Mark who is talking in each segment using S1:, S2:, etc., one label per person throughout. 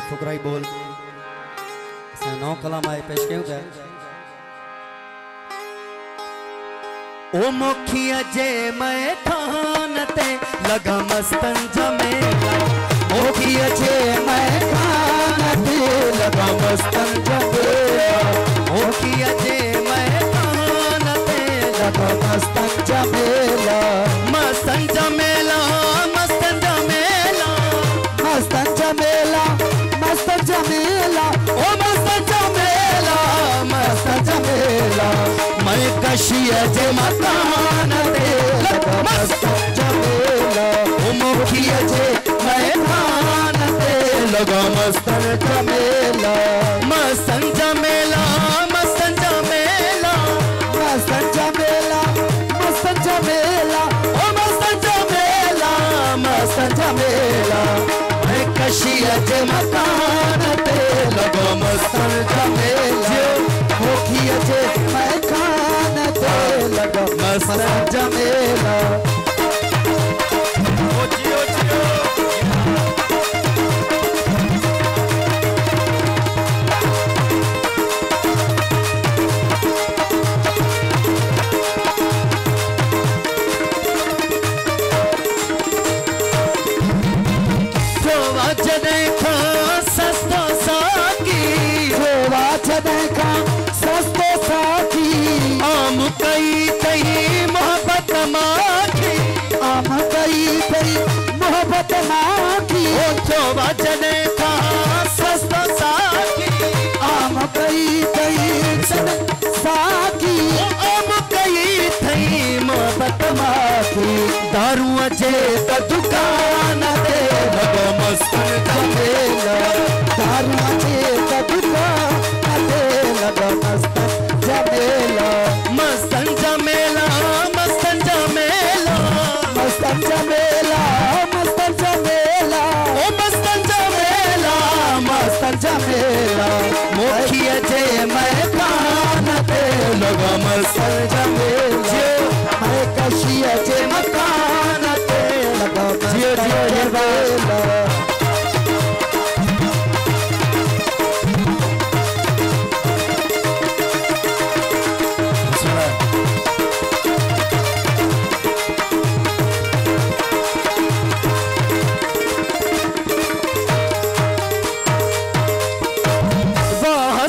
S1: फुकराई बोल नौ कलाम आए पेश क्यों गए। ओ मोखिया जे मैं खान ते लगा मस्तन जमेला,
S2: मोखिया जे मैं खान ते लगा मस्तन जमेला,
S1: मोखिया जे मैं खान ते
S2: लगा मस्तन जमेला,
S1: मस्तन जमेला मस्तन जमेला
S2: मस्तन जमेला मस्तन जमेला,
S1: ओ मस्तन जमेला
S2: मस्तन जमेला,
S1: मैं कशिया जे मकान ते लगा मस्तन
S2: जमेला,
S1: ओ मोखिया जे मैं खान ते लगा मस्तन
S2: जमेला,
S1: मस्तन जमेला मस्तन जमेला
S2: मस्तन जमेला मस्तन जमेला,
S1: ओ मस्तन जमेला
S2: मस्तन जमेला,
S1: मैं कशिया जे मकान ते लगा मस्तन जमेला,
S2: मोखिया जे मैं खान ते लगा मस्तन जमेला।
S1: सस्तो साकी
S2: देखा सस्तो साकी,
S1: आम कई तई मोहब्बत माखी,
S2: आम कई तई मोहब्बत माखी,
S1: जो वचन का सस्तो साकी,
S2: आम कई तई साकी,
S1: आम कई तई मोहब्बत माखी, दारू अजे त दुकान दे लगो मस्तन
S2: जमेला, दारू अजे त दुकान दे लगो मस्तन जमेला,
S1: मस्तन जमेला मस्तन जमेला
S2: मस्तन जमेला मस्तन जमेला,
S1: ओ मस्तन जमेला
S2: मस्तन जमेला,
S1: मोखिया जे मैं खान ते लगा मस्तन जमेला,
S2: मैं कशिया जे मकान ते लगा मस्तन जमेला।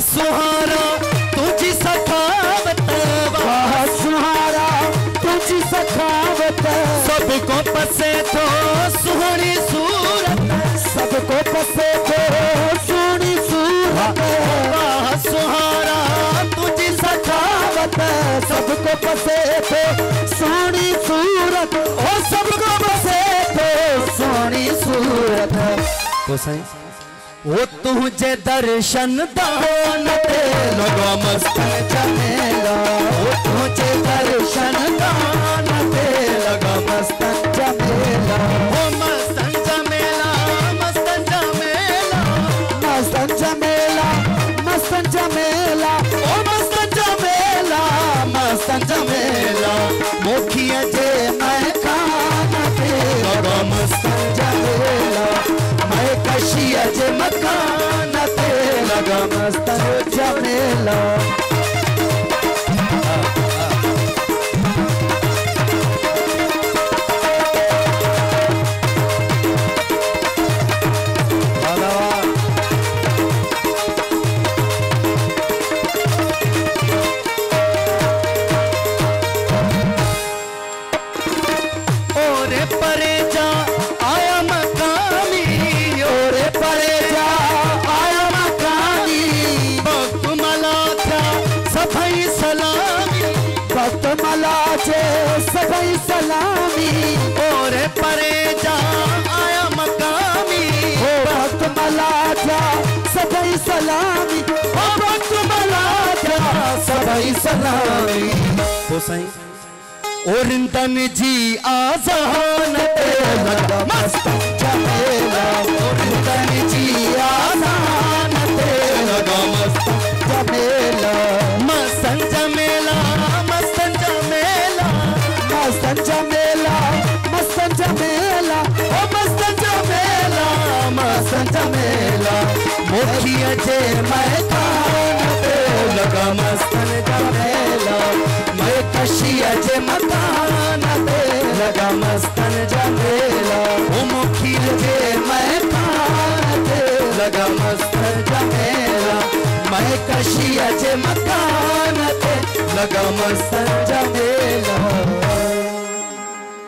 S1: सुहारा तुझी सखावत,
S2: वाह सुहारा तुझी सखावत,
S1: सबको पसे तो सुहनी सूरत,
S2: सबको पसे तो सोनी सूरत,
S1: वाह सुहारा तुझी सखावत,
S2: सबको पसे तो सोनी सूरत, ओ सबको पसे तो सोनी सूरत।
S1: तो सही वो तुझे दर्शन दान ते लगा मस्तन
S2: जमेला,
S1: वो तुझे दर्शन दान ते लगा
S2: मस्तन जमेला,
S1: ओ मस्तन जमेला मस्तन जमेला
S2: मस्तन जमेला मस्तन जमेला,
S1: ओ मस्तन जमेला
S2: मस्तन जमेला,
S1: मोखिया जे
S2: मैं खान ते
S1: लगा मस्तन
S2: जमेला, मैं कशिया जे मकान ते लगा मस्तन जमेला।
S1: ओरे परे जा आया मकामी,
S2: ओरे परे जा आया मकानी,
S1: भक्त मला था सफाई सलामी,
S2: भक्त मला जे सभई सलामी,
S1: ओरे परे जा आया मकामी,
S2: ओ भक्त मला जा सभई सलामी, ओ भक्त मला जा सभई सलामी।
S1: तो सही और तन जी आजान ते लगा
S2: मस्तन जमेला,
S1: और तन जी आजान ते लगा मस्तन
S2: जमेला,
S1: मस्तन जमेला मस्तन जमेला
S2: मस्तन जमेला मस्तन जमेला,
S1: ओ मस्तन जमेला
S2: मस्तन जमेला, मुखिया जे मैदान ते लगा मस्तन जमेला मैं कशिया जे मकान ते लगा मस्तन जमेला ओ मुखिया जे मैदान ते लगा मस्तन जमेला मैं कशिया जे मकान ते लगा मस्तन जमेला।